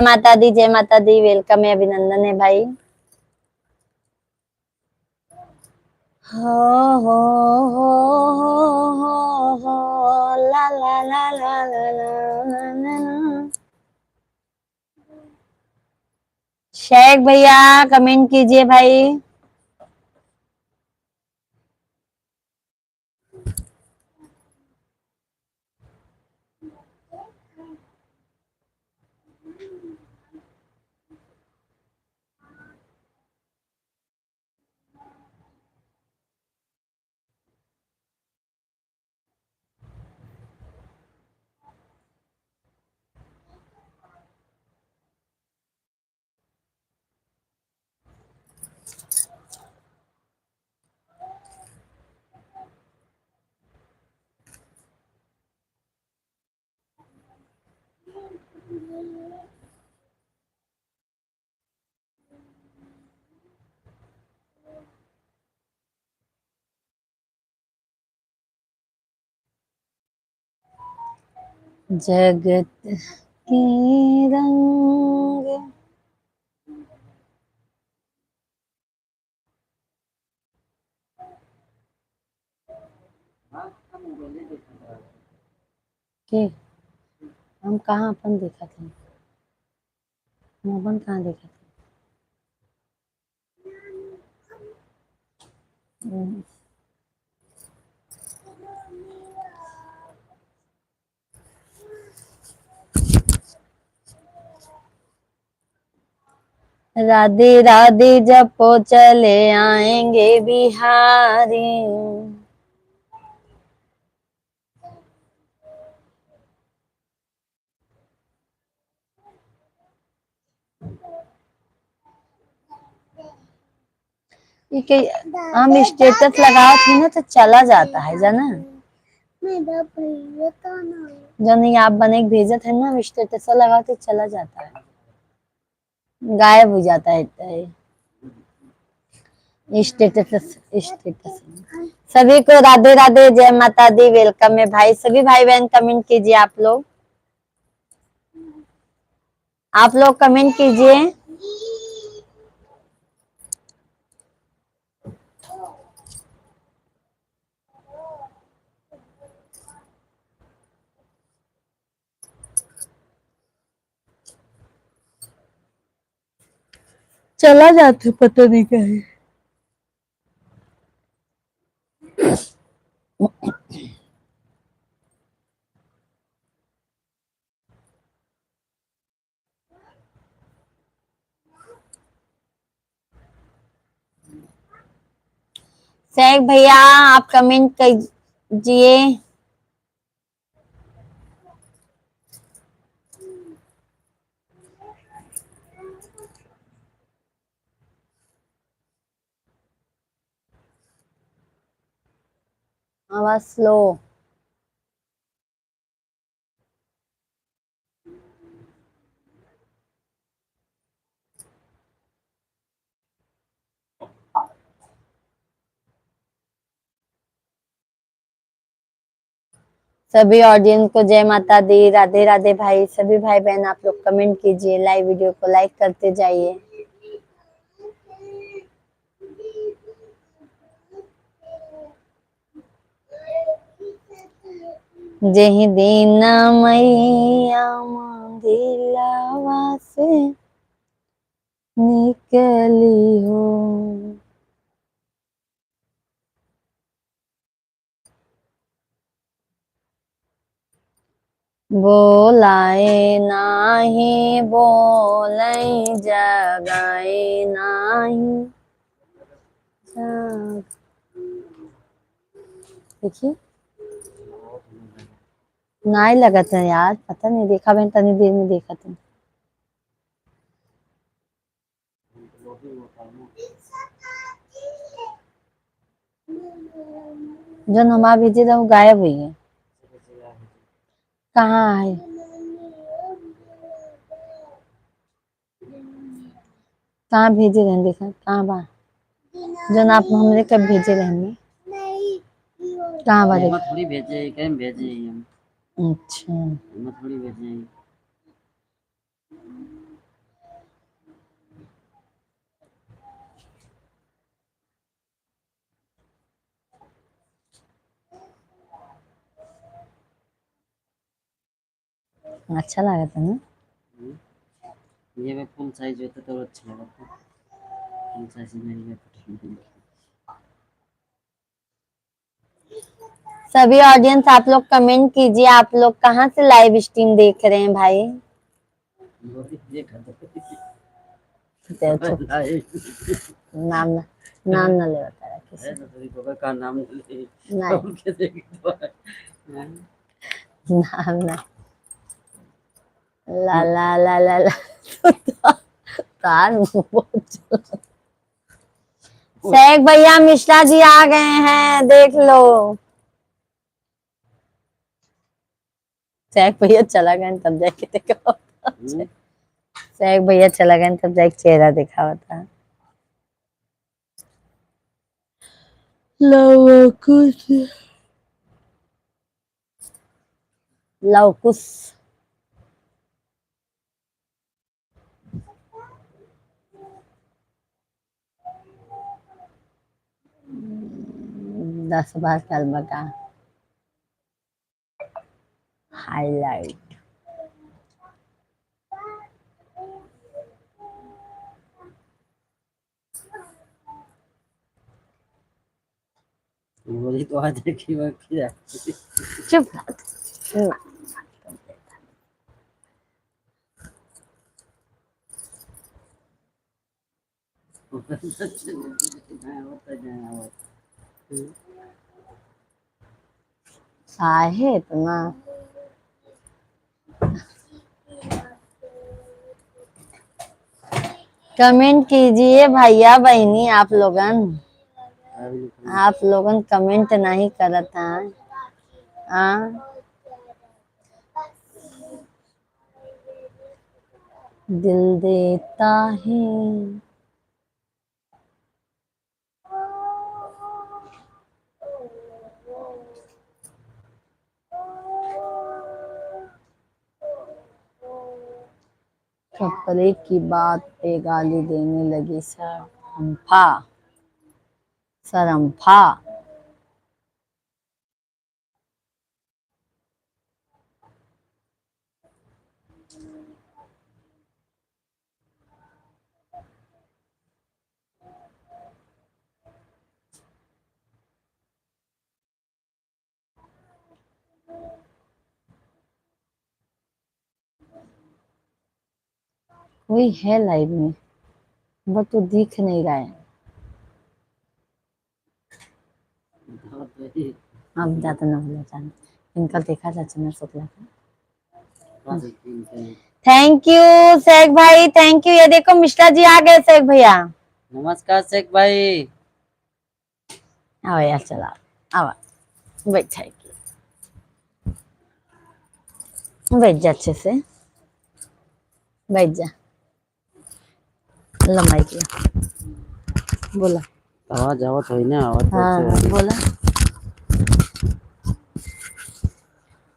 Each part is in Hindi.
जय माता दी। वेलकम है, अभिनंदन है भाई। हो हो हो हो ला ला ला ला ला ला ला ला। शेख भैया कमेंट कीजिए भाई। जगत के रंग के हम कहाँ अपन देखा थे, हम अपन कहाँ देखा थे। राधे राधे जपो चले आएंगे बिहारी। ये हम स्टेटस लगाओ थी ना तो चला जाता है जाना। जो नहीं आप बने भेजा थे ना स्टेटस लगा के चला जाता है, गायब हो जाता है स्टेटस। स्टेटस सभी को राधे राधे जय माता दी। वेलकम है भाई। सभी भाई बहन कमेंट कीजिए। आप लोग कमेंट कीजिए। चला जाता पता नहीं क्या है। शेख भैया आप कमेंट कीजिए। आवाज स्लो। सभी ऑडियंस को जय माता दी। राधे राधे भाई। सभी भाई बहन आप लोग कमेंट कीजिए, लाइव वीडियो को लाइक करते जाइए। जेहि दिन मैया मंदिलवा से निकली हो, बोलाए नाही बोलै जगाए नाही। देखिए नहीं लगा था यार, पता नहीं देखा मैंने तनी देर में देखा था। जो हमारा भेजे था वो गायब हुई है। कहाँ है? कहाँ भेजे रहें, देखा कहाँ बा जो आप हमने कब भेजे रहेंगे। कहाँ बा देखा थोड़ी भेजे, कहीं भेजे हम। अच्छा थोड़ी भेजे। अच्छा लगा था ना। ये में फुल साइज होता तो अच्छा लगा था, फुल साइज नहीं है। सभी ऑडियंस आप लोग कमेंट कीजिए, आप लोग कहाँ से लाइव स्ट्रीम देख रहे हैं भाई। चुप, नाम नाम ना ले बता किसी का नाम ले, नहीं, नाम ना, ला ला ला ला ला तार मुंह बहुत चला। शेख भैया मिश्रा जी आ गए हैं, देख लो। शेख भैया चला गए तब जाके देखा होता। शेख भैया चला गए तब जाके चेहरा देखा होता। लवकुश लवकुश 10 बार कलमा का हाईलाइट। वही तो आज देखी बाकी है। चुप। आहे इतना कमेंट कीजिए भैया बहनी, आप लोगन कमेंट नहीं करता। दिल देता है। कपड़े की बात पे गाली देने लगी सरअम्फा। सरअम्फा कोई है लाइव में, बट तो दिख नहीं रहा है। अब ज्यादा ना बोला जाना, इनका देखा था चंद्र शुक्ला का। थैंक यू शेख भाई, थैंक यू। ये देखो मिश्रा जी आ गए शेख भैया। नमस्कार शेख भाई। आओ यार चला, आओ बैठ बैठ जा अच्छे से, बैठ जा। लंबाई किया बोला। आवाज आवत होई ना, आवाज हाँ बोला।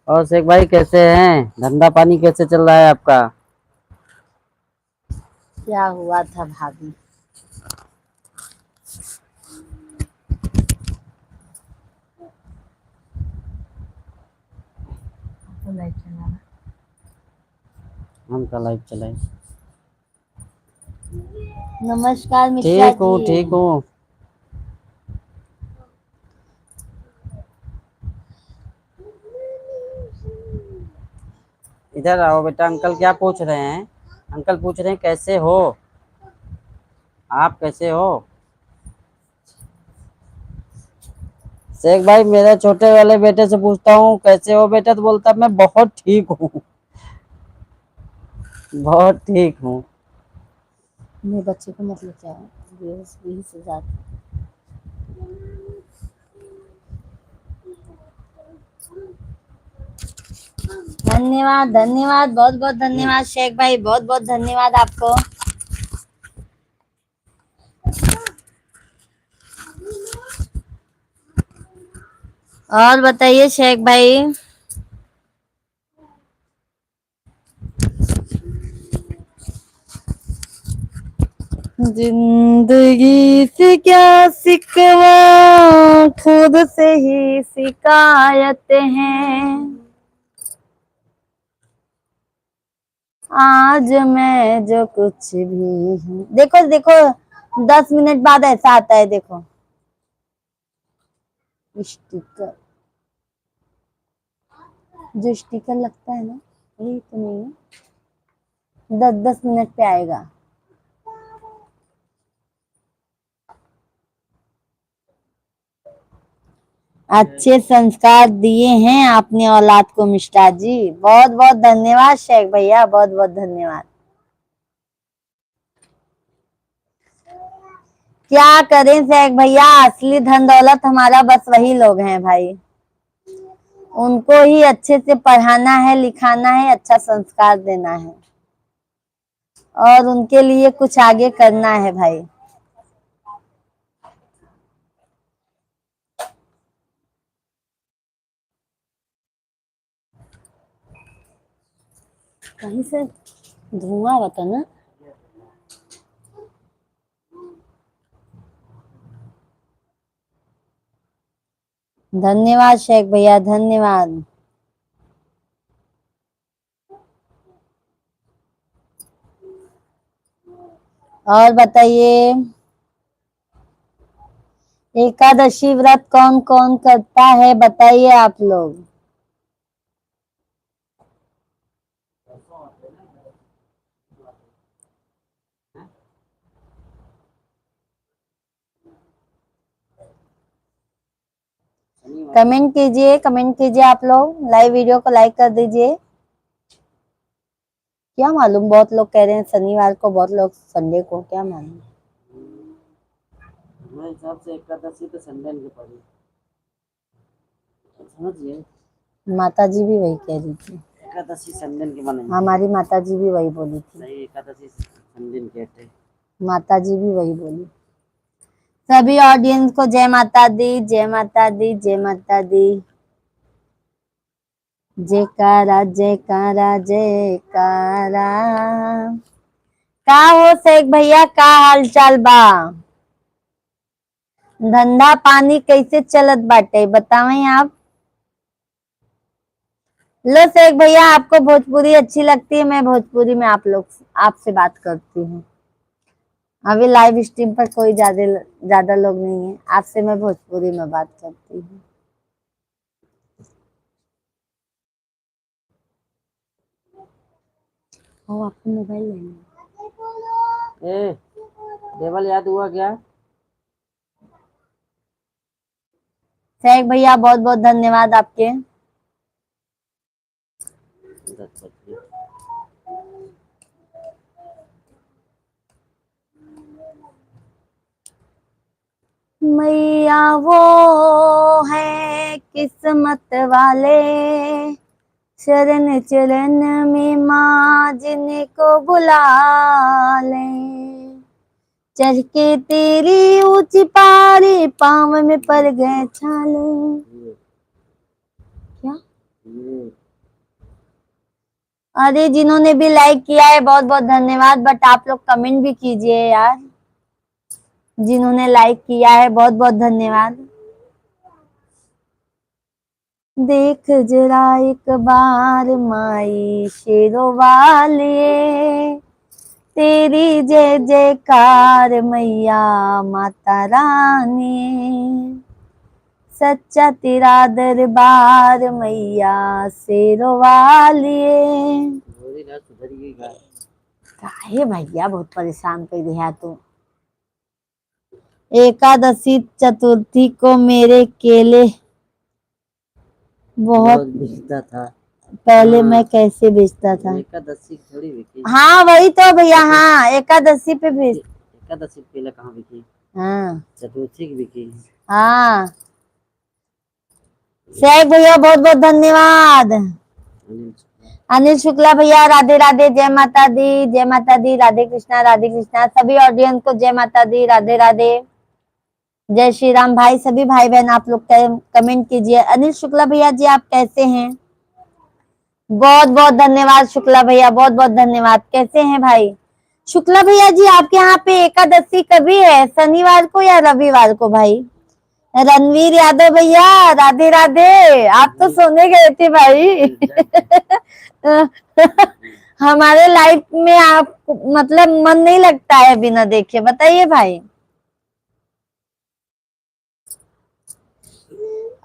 और शेख भाई कैसे हैं, धंधा पानी कैसे चल रहा है आपका? क्या हुआ था भाभी? हम का लाइव चलाए। नमस्कार मिश्रा ठीक हूँ, जी। ठीक हूँ। इधर आओ बेटा। अंकल क्या पूछ रहे हैं? अंकल पूछ रहे हैं कैसे हो आप, कैसे हो? शेख भाई मेरे छोटे वाले बेटे से पूछता हूँ कैसे हो बेटा, तो बोलता मैं बहुत ठीक हूँ। बहुत ठीक हूँ। मेरे बच्चे को मतलब क्या है, 20,000। धन्यवाद धन्यवाद, बहुत बहुत धन्यवाद शेख भाई, बहुत बहुत धन्यवाद आपको। और बताइए शेख भाई। जिंदगी से क्या सिकवा, खुद से ही शिकायत है। आज मैं जो कुछ भी हूँ। देखो देखो 10 मिनट बाद ऐसा आता है, देखो स्टिकर, जो स्टिकर लगता है ना, ये तो नहीं है, 10-10 मिनट पे आएगा। अच्छे संस्कार दिए हैं आपने औलाद को मिश्रा जी, बहुत बहुत धन्यवाद शेख भैया, बहुत बहुत धन्यवाद। क्या करें शेख भैया, असली धन दौलत हमारा बस वही लोग हैं भाई, उनको ही अच्छे से पढ़ाना है, लिखाना है, अच्छा संस्कार देना है और उनके लिए कुछ आगे करना है भाई। कहीं से धुआं बता ना। धन्यवाद शेख भैया, धन्यवाद। और बताइए, एकादशी व्रत कौन कौन करता है बताइए आप लोग। कमेंट कीजिए, कमेंट कीजिए आप लोग, लाइव वीडियो को लाइक कर दीजिए। क्या मालूम, बहुत लोग कह रहे हैं शनिवार को, बहुत लोग संडे को, क्या मालूम। मेरे हिसाब से एकादशी तो संडे को पड़ी, समझिए। माता जी भी वही कह रही थी, एकादशी संडे की बने, हमारी माता जी भी वही बोली थी, नहीं एकादशी संडे कहते, माता जी भी वही बोली। सभी ऑडियंस को जय माता दी, जय माता दी, जय माता दी। जयकारा जयकारा जयकारा। का हो शेख भैया, का हाल चाल बा, धंधा पानी कैसे चलत बाटे बतावें आप। लो शेख भैया, आपको भोजपुरी अच्छी लगती है, मैं भोजपुरी में आप लोग आपसे बात करती हूँ। अभी लाइव स्ट्रीम पर कोई ज्यादा लोग नहीं है, आपसे मैं भोजपुरी में बात करती हूँ। आपको मोबाइल लेना ए देवल याद हुआ क्या? शेख भैया, बहुत बहुत धन्यवाद आपके। मैया वो है किस्मत वाले, शरण चरण में माँ जिनको बुला ले, चढ़ के तेरी ऊंची पारी पाँव में पड़ गए छाले। क्या? अरे जिन्होंने भी लाइक किया है बहुत बहुत धन्यवाद, बट आप लोग कमेंट भी कीजिए यार, जिन्होंने लाइक किया है बहुत बहुत धन्यवाद। देख जरा एक बार माई शेरों वाले, तेरी जय जयकार मैया माता रानी, सच्चा तेरा दरबार मैया शेरों वालिए। काहे भैया, बहुत परेशान कर दिया तू। एकादशी चतुर्थी को मेरे केले बहुत बिकता था पहले, मैं कैसे बेचता था। एकादशी थोड़ी बिकी, हाँ वही तो भैया, हाँ एकादशी पे बेच, एकादशी पहले कहाँ बिकी, हाँ चतुर्थी की बिकी। हाँ शेख भैया, बहुत बहुत धन्यवाद। अनिल शुक्ला भैया, राधे राधे, जय माता दी, जय माता दी, राधे कृष्णा राधे कृष्णा। सभी ऑडियंस को जय माता दी, राधे राधे, जय श्री राम। भाई सभी भाई बहन आप लोग कमेंट कीजिए। अनिल शुक्ला भैया जी, आप कैसे हैं? बहुत बहुत धन्यवाद शुक्ला भैया, बहुत बहुत धन्यवाद। कैसे हैं भाई? शुक्ला भैया जी, आपके यहाँ पे एकादशी कभी है, शनिवार को या रविवार को भाई? रणवीर यादव भैया, राधे राधे, आप तो सोने गए थे भाई। हमारे लाइफ में आप मतलब मन नहीं लगता है बिना देखे, बताइए भाई।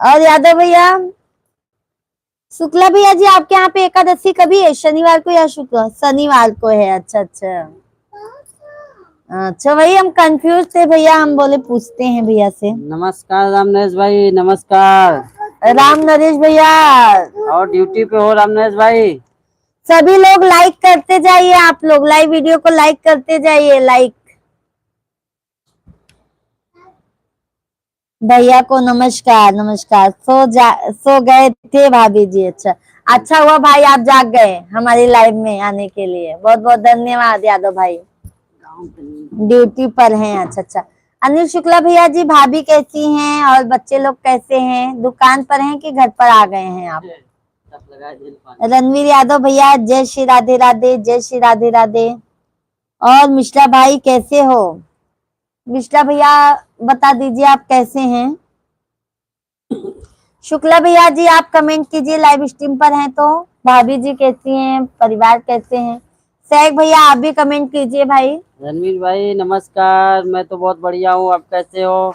और यादव भैया, शुक्ला भैया जी आपके यहाँ पे एकादशी कभी है, शनिवार को या शुक्र, शनिवार को है? अच्छा अच्छा अच्छा, वही हम कंफ्यूज थे भैया, हम बोले पूछते हैं भैया से। नमस्कार राम नरेश भाई, नमस्कार। राम नरेश भैया, और ड्यूटी पे हो राम नरेश भाई? सभी लोग लाइक करते जाइए, आप लोग लाइव वीडियो को लाइक करते जाइए, लाइक। भैया को नमस्कार नमस्कार। सो गए थे भाभी जी? अच्छा, अच्छा हुआ भाई आप जाग गए हमारी लाइव में आने के लिए, बहुत बहुत धन्यवाद यादव भाई, ड्यूटी पर हैं। अच्छा अच्छा। अनिल शुक्ला भैया जी, भाभी कैसी हैं और बच्चे लोग कैसे हैं, दुकान पर हैं कि घर पर आ गए हैं आप? रणवीर यादव भैया, जय श्री राधे राधे, जय श्री राधे राधे। और मिश्रा भाई कैसे हो? मिश्रा भैया बता दीजिए आप कैसे हैं? शुक्ला भैया जी आप कमेंट कीजिए, लाइव स्ट्रीम पर हैं तो। भाभी जी कैसी हैं, परिवार कैसे हैं? सैग भैया आप भी कमेंट कीजिए भाई। रणवीर भाई नमस्कार, मैं तो बहुत बढ़िया हूँ, आप कैसे हो?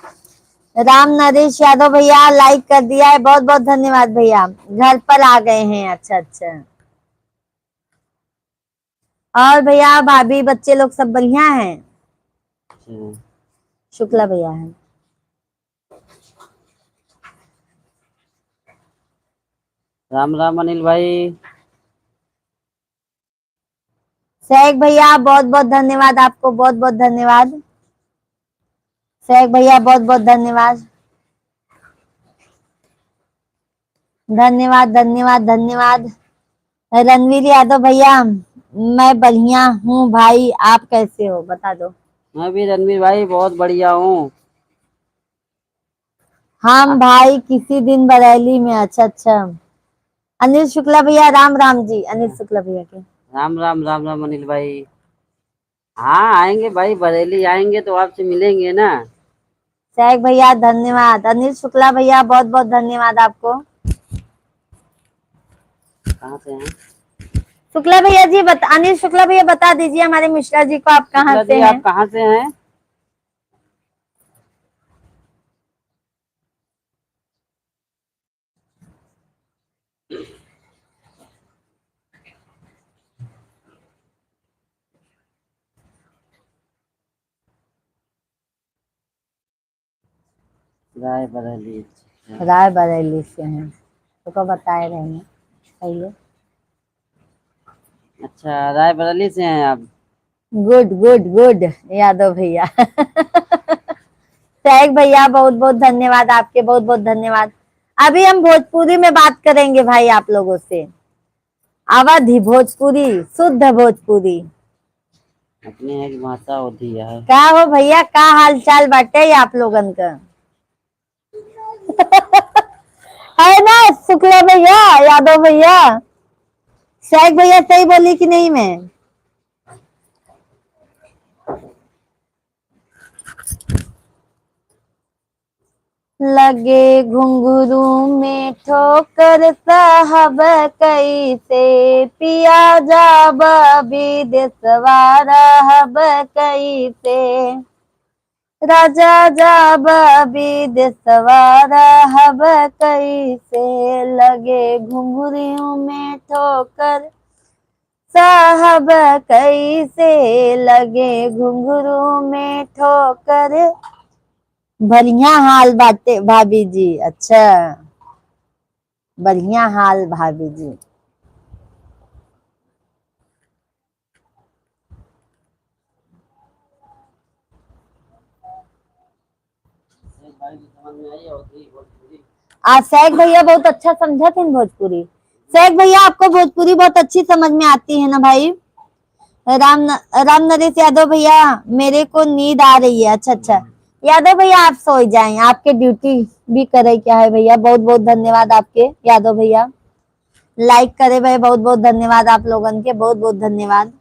राम नरेश यादव भैया लाइक कर दिया है, बहुत बहुत धन्यवाद भैया, घर पर आ गए हैं। अच्छा अच्छा। और भैया भाभी बच्चे लोग सब बढ़िया हैं? अच्छा। शुक्ला भैया है। राम राम अनिल भाई। सैग भैया बहुत बहुत धन्यवाद आपको, बहुत बहुत धन्यवाद। सैग भैया बहुत बहुत धन्यवाद, धन्यवाद धन्यवाद धन्यवाद। रणवीर यादव भैया मैं बढ़िया हूँ भाई, आप कैसे हो बता दो। मैं भी रणवीर भाई बहुत बढ़िया हूँ। हम भाई किसी दिन बरेली में। अच्छा अच्छा। अनिल शुक्ला भैया राम राम जी, अनिल शुक्ला भैया के। राम राम राम राम अनिल भाई। हाँ आएंगे भाई, बरेली आएंगे तो आपसे मिलेंगे ना। सैग भैया धन्यवाद, अनिल शुक्ला भैया बहुत बहुत धन्यवाद आपको। कहाँ से हैं? शुक्ला भैया जी अनिल शुक्ला भैया बता दीजिए हमारे मिश्रा जी को आप कहाँ शुक्ला से जी हैं? आप कहाँ से हैं? रायबरेली। रायबरेली से हैं, तो बताए रहे हैं पहले। अच्छा रायबरेली से हैं आप? गुड गुड गुड यादव भैया। सैग भैया बहुत बहुत धन्यवाद आपके, बहुत बहुत धन्यवाद। अभी हम भोजपुरी में बात करेंगे भाई आप लोगों से, अवधि भोजपुरी, शुद्ध भोजपुरी। अपने है कि भाषा होती है। क्या हो भैया, का हाल चाल बाटे आप लोगन का? है ना शुक्ला भैया, यादव भैया, सैग भैया सही बोली कि नहीं मैं? लगे घुंघरू में ठोकर साहब कैसे, पिया जाब विदेशवा रहब कैसे, राजा जाब विदेशवा रहब कैसे, लगे घुंघरू में ठोकर साहब कैसे, लगे घुंघरू में ठोकर। बढ़िया हाल बाटे भाभी जी। अच्छा, बढ़िया हाल भाभी जी। भाई की समझ में आई होती भोजपुरी? आज सैग भैया बहुत अच्छा समझा थे भोजपुरी। सैग भैया आपको भोजपुरी बहुत अच्छी समझ में आती है ना भाई? राम नरेश यादव भैया मेरे को नींद आ रही है। अच्छा अच्छा, यादव भैया आप सो जाएं, आपके ड्यूटी भी करे क्या है भैया, बहुत बहुत धन्यवाद आपके यादव भैया, लाइक करे भाई, बहुत बहुत धन्यवाद आप लोगन के, बहुत बहुत धन्यवाद।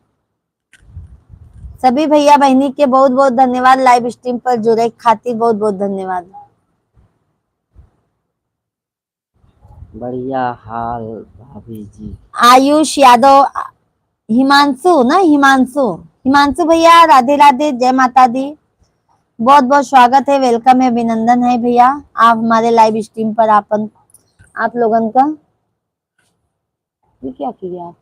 सभी भैया बहनी के बहुत बहुत धन्यवाद, लाइव स्ट्रीम पर जुड़े खातिर बहुत बहुत धन्यवाद। बढ़िया हाल भाभी जी। आयुष यादव, हिमांशु ना, हिमांशु, हिमांशु भैया राधे राधे, जय माता दी। बहुत बहुत स्वागत है, वेलकम है, अभिनंदन है भैया, आप हमारे लाइव स्ट्रीम पर आप लोगन का। ये क्या किया आप?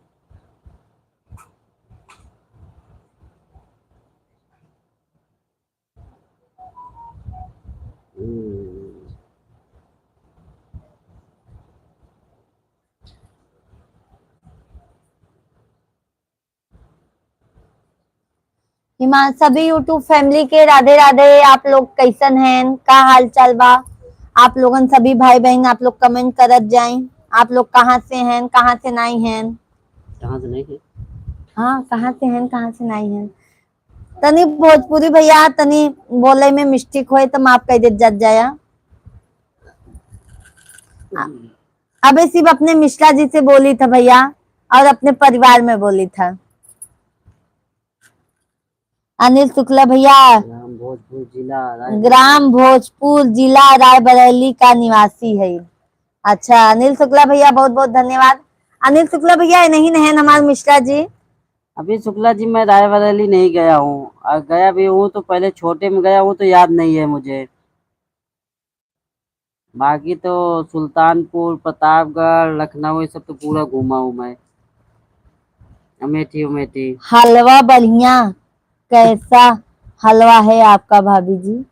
सभी यूट्यूब फैमिली के राधे राधे। आप लोग कैसन हैं, का हाल चाल बा? आप लोगन सभी भाई बहन आप लोग कमेंट करत जाएं। आप लोग कहाँ से हैं, कहाँ से नहीं हैं? कहाँ से नहीं है? हाँ, कहाँ से हैं, कहाँ से नहीं हैं? तनी भोजपुरी भैया तनी बोले में मिस्टेक होए तो माफ कर दे जज जाया। अबे सिर्फ अपने मिश्रा जी से बोली था भैया, और अपने परिवार में बोली था। अनिल शुक्ला भैया ग्राम भोजपुर जिला ग्राम भोजपुर जिला रायबरेली का निवासी है। अच्छा अनिल शुक्ला भैया बहुत बहुत धन्यवाद। अनिल शुक्ला भैया नहीं है हमारे मिश्रा जी। अभी शुक्ला जी मैं रायबरेली नहीं गया हूँ, और गया भी हूँ तो पहले छोटे में गया हूँ तो याद नहीं है मुझे। बाकी तो सुल्तानपुर, प्रतापगढ़, लखनऊ ये सब तो पूरा घूमा हूँ मैं। अमेठी उमेठी। हलवा बढ़िया, कैसा हलवा है आपका भाभी जी?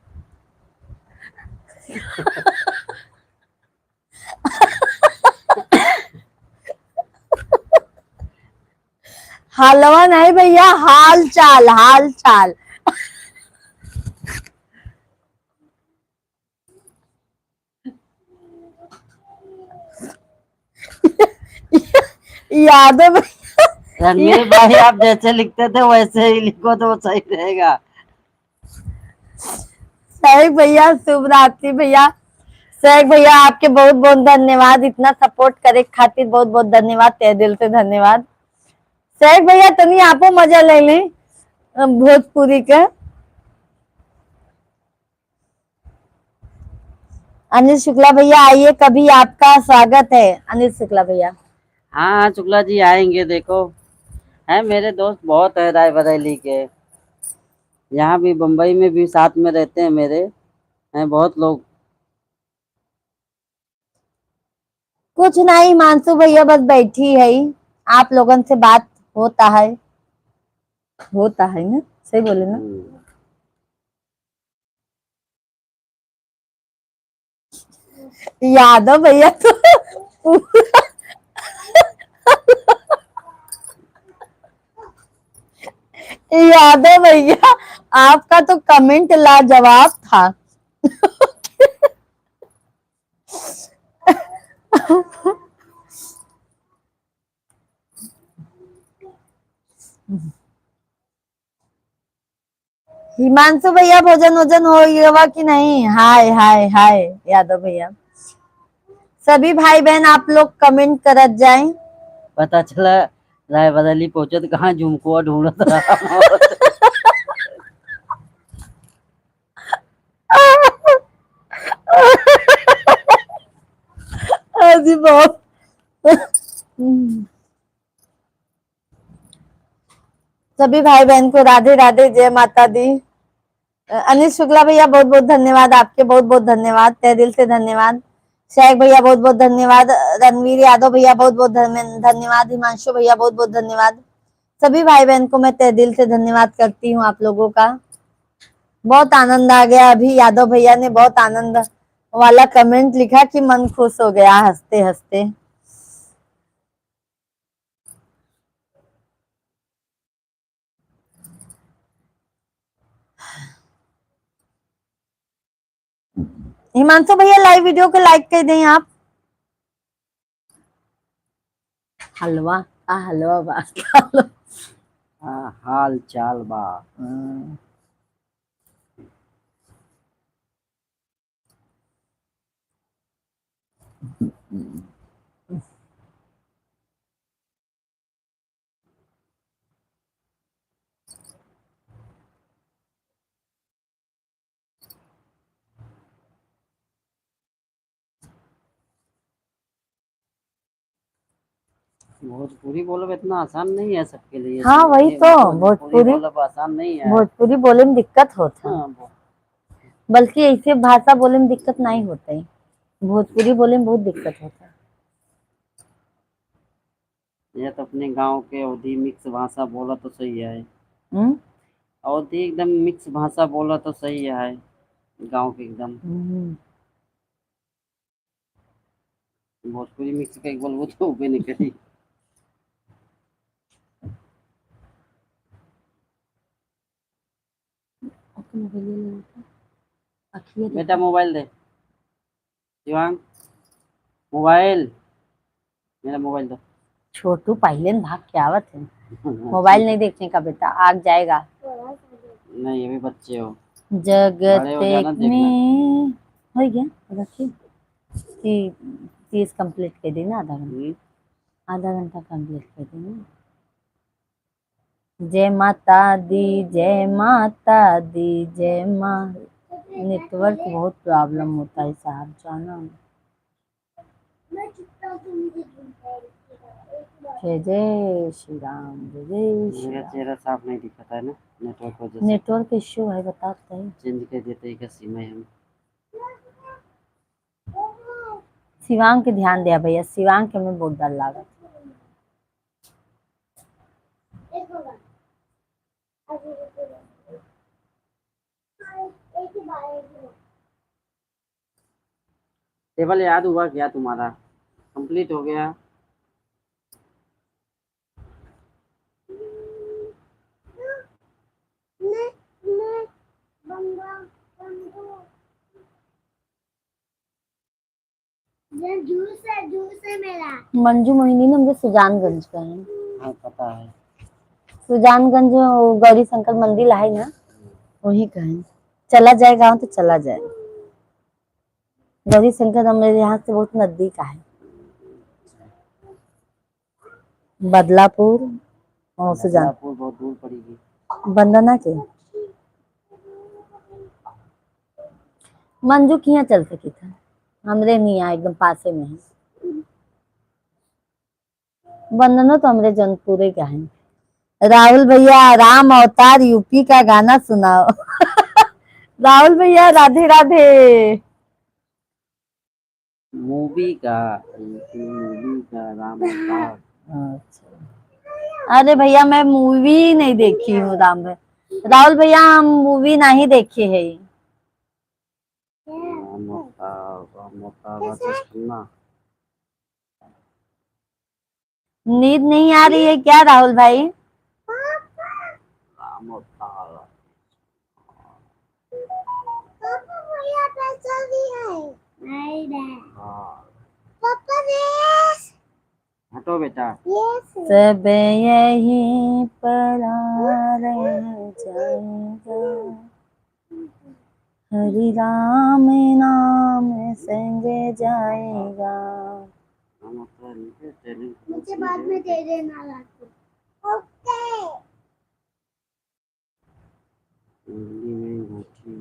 हलवा नहीं भैया, हाल चाल, हाल चाल। यादव रणवीर भाई आप जैसे लिखते थे वैसे ही लिखो तो वो सही रहेगा। सही भैया, शुभ रात्रि भैया। सर भैया आपके बहुत बहुत धन्यवाद, इतना सपोर्ट करे खातिर बहुत बहुत धन्यवाद, तहे दिल से धन्यवाद। सर भैया तनी आपो मजा ले ली भोजपुरी के। अनिल शुक्ला भैया आइए, कभी आपका स्वागत है अनिल शुक्ला भैया। हाँ हाँ शुक्ला जी आएंगे, देखो है मेरे दोस्त बहुत है रायबरेली के, यहाँ भी बम्बई में भी साथ में रहते हैं मेरे, हैं बहुत लोग। कुछ नहीं मानसू भैया, बस बैठी है, आप लोगन से बात होता है, होता है ना, सही बोले ना? यादव भैया तो यादव भैया आपका तो कमेंट लाजवाब था। हिमांशु भैया भोजन वोजन हो गया कि नहीं? हाय हाय हाय यादव भैया। सभी भाई बहन आप लोग कमेंट करत जाएं। पता चला रायबरेली पहुंचे तो कहाँ झुमकुआ ढूंढत रहा। जी बहुत सभी भाई बहन को राधे राधे, जय माता दी। अनिल शुक्ला भैया बहुत बहुत धन्यवाद, आपके बहुत बहुत धन्यवाद, तहे दिल से धन्यवाद। शेख भैया बहुत बहुत धन्यवाद। रणवीर यादव भैया बहुत बहुत धन्यवाद। हिमांशु भैया बहुत बहुत धन्यवाद। सभी भाई बहन को मैं तहे दिल से धन्यवाद करती हूँ आप लोगों का। बहुत आनंद आ गया, अभी यादव भैया ने बहुत आनंद वाला कमेंट लिखा कि मन खुश हो गया हंसते हंसते। हिमांशु भैया लाइव वीडियो को लाइक कर दें आप। हलवा हलवा बात हाँ, हाल चाल बा। भोजपुरी बोलब इतना आसान नहीं है सबके लिए। हाँ वही तो, भोजपुरी भोजपुरी बोलब आसान नहीं है। भोजपुरी बोले में दिक्कत होता है, हाँ, बल्कि ऐसे भाषा बोले में दिक्कत नहीं होता है, भोजपुरी बोले में बहुत दिक्कत होता है। ये तो अपने गांव के अवधी मिक्स भाषा बोला तो सही है। हम्म अवधी एकदम मिक्स भाषा बोला तो सही है, गांव के एकदम। हम्म। भोजपुरी मिक्स का एक बोल वो तो भी नहीं करी। बेटा मोबाइल दे, शिवांग मोबाइल, मेरा मोबाइल दो। छोटू पहले न भाग के आवत है, मोबाइल नहीं देखने का बेटा, आग जाएगा। नहीं, ये भी बच्चे हो, जगत बड़े हो जाना देखना। में हो गया, रखिए कि 30 कंप्लीट कर दी ना, आधा घंटा कंप्लीट कर दी ना। जय माता दी, जय माता दी, जय माँ। नेटवर्क बहुत प्रॉब्लम होता है साहब, जाना। जय जय श्री राम, जय जय श्री मेरा राम। चेहरा साफ नहीं दिखता है ना, नेटवर्क वजह से। नेटवर्क इश्यू है, बताते हैं। चेंज कर देते हैं सीम है हम। शिवांग के ध्यान दिया भैया, शिवांग के में बहुत डर लगा। टेबल याद हुआ क्या तुम्हारा? कंप्लीट हो गया? जूस है मेरा। मंजू मोहिनी ने मुझे सुजानगंज का है। हाँ पता है। सुजानगंज गौरी शंकर मंदिर है ना, वही का है। चला जाए गाँव तो चला जाए। गौरी शंकर हमारे यहाँ से बहुत नजदीक है। बदलापुर और सुजान, बदलापुर बहुत दूर पड़ेगी। बंदना के मंजू किया चल सकी था, हमरे नहीं यहाँ एकदम पासे में है। बंदनो तो हमरे जनपुरे का है। राहुल भैया राम अवतार यूपी का गाना सुनाओ। राहुल भैया राधे राधे। मूवी का, मूवी का राम अवतार। अच्छा, अरे भैया मैं मूवी नहीं देखी हूँ राम भैया, राहुल भैया हम मूवी नहीं देखे है। राम अवतार, राम अवतार वर्सेस खन्ना। नींद नहीं आ रही है क्या राहुल भाई? राम अवतार। हाँ। हटो बेटा। सब यही पर रह जाएगा, हरि राम नाम संग जाएगा। राम अवतार नीचे ट्रेनिंग मुझे बाद में दे देना लाके। ओके। हिंदी में अंगूठी,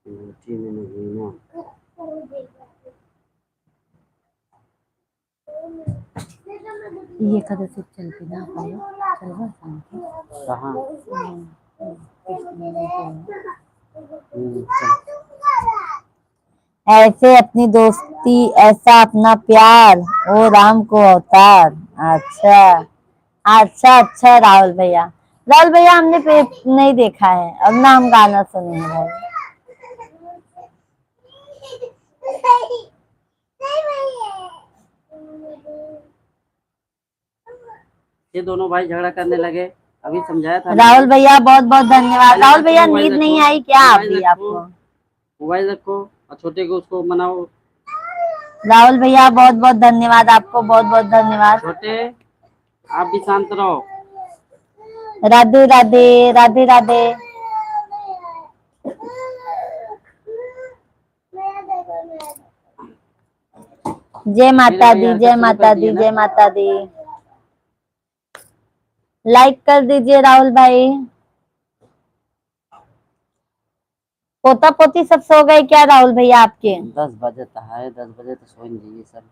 अंगूठी में नगीना। ये कदर से चल के ना पाए, चलवा शाम के। कहाँ? हम्म। चल। ऐसे अपनी दोस्ती, ऐसा अपना प्यार, ओ राम को अवतार। अच्छा अच्छा अच्छा राहुल भैया, राहुल भैया हमने नहीं देखा है और ना हम गाना सुने हैं भाई। ये दोनों भाई झगड़ा करने लगे, अभी समझाया था राहुल मैंने। भैया बहुत बहुत धन्यवाद। राहुल रखो भैया मोबाइल, नींद रखो नहीं आई क्या मोबाइल, अभी रखो आपको? मोबाइल, रखो और छोटे को उसको मनाओ। राहुल भैया बहुत बहुत धन्यवाद, आपको बहुत बहुत धन्यवाद। छोटे आप भी शांत रहो। राधे राधे, राधे राधे। जय माता मेरे दी, भैया जय शुरू कर माता दिए दी, ना। जय माता दी। लाइक कर दीजिए राहुल भाई। पोता पोती सब सो गए क्या राहुल भैया आपके? 10 बजे तो है, 10 बजे तो सोएंगे ये सब।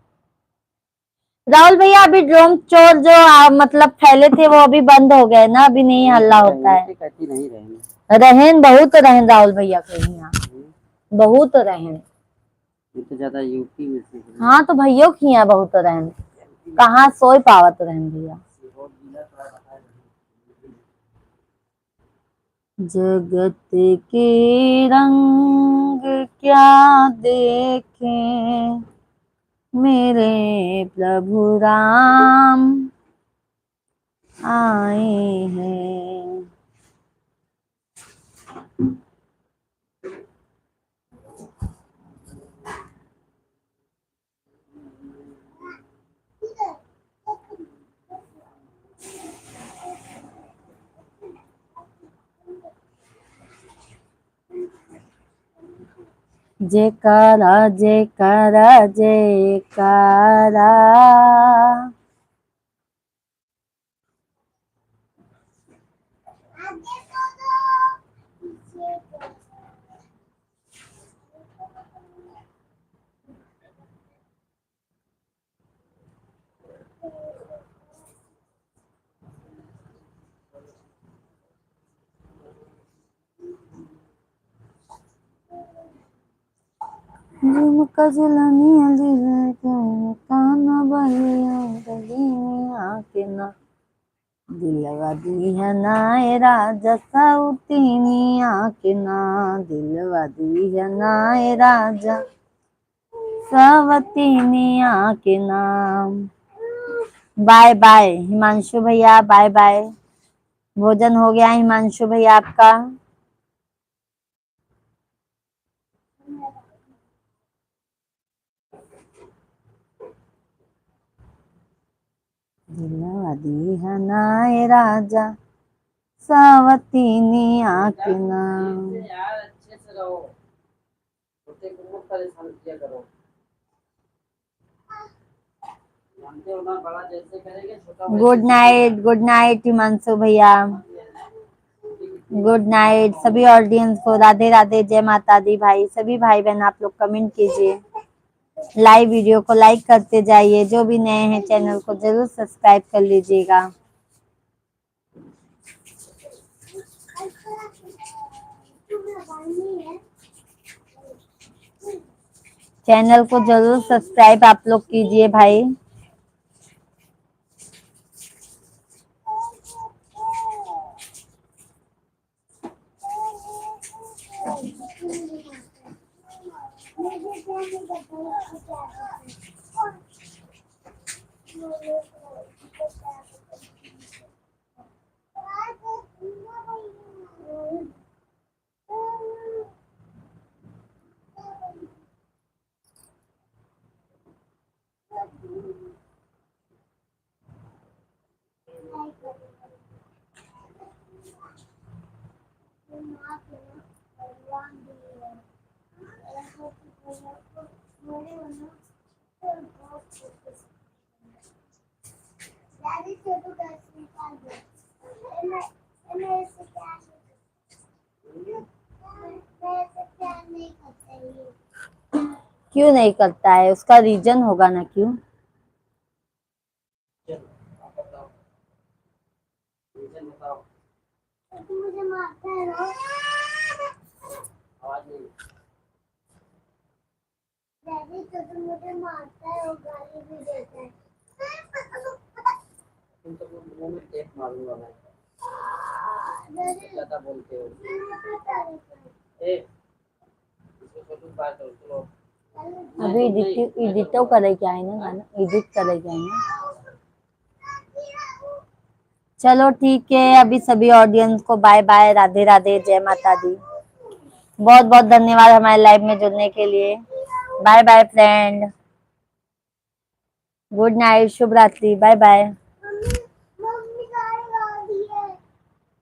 राहुल भैया अभी ड्रोन चोर जो मतलब फैले थे वो अभी बंद हो गए ना, अभी नहीं हल्ला होता है। कहती नहीं रहेंगे। रहन बहुत रहन राहुल भैया के यहाँ, बहुत रहन। ये तो ज्यादा यूपी में से है। हाँ तो भैया की यहाँ बहुत रहन, कहाँ सोई पावत रहन भैया। जगत के रंग क्या देखे मेरे प्रभु राम आए हैं। जयकारा जयकारा जयकारा। झुमका झुलानी अली काना बलिया गली आके ना दिलवा दी है ना ए राजा सौतीनी आके ना दिलवा दी है ना ए राजा सवतीनी आके नाम। बाय बाय हिमांशु भैया, बाय बाय। भोजन हो गया हिमांशु भैया आपका? दिलवा दी है ना ए राजा सावतीनी आके नाम। यार अच्छे से रहो, छोटे को मत परेशान किया करो। जानते हो ना, बड़ा जैसे करेंगे छोटा गुड नाइट हिमांशु भैया, गुड नाइट। सभी ऑडियंस को राधे राधे, जय माता दी। भाई सभी भाई बहन आप लोग कमेंट कीजिए, लाइव वीडियो को लाइक करते जाइए, जो भी नए हैं चैनल को जरूर सब्सक्राइब कर लीजिएगा। चैनल को जरूर सब्सक्राइब आप लोग कीजिए भाई। क्यों नहीं करता है, उसका रीजन होगा ना क्यों। मुझे मारता है ना, आवाज नहीं। डैडी तो मुझे मारता है और गाली भी देता है। तुम तो मुंह में टेप मारूंगा मैं। ज्यादा बोलते हो। ए, इसको छोटू बात करो चलो। अभी एडिट तो करे क्या है ना, गाना एडिट करे क्या है ना। चलो ठीक है, अभी सभी ऑडियंस को बाय बाय, राधे राधे, जय माता दी। बहुत बहुत धन्यवाद हमारे लाइव में जुड़ने के लिए। Bye bye friend, good night, शुभ रात्रि, बाय बाय।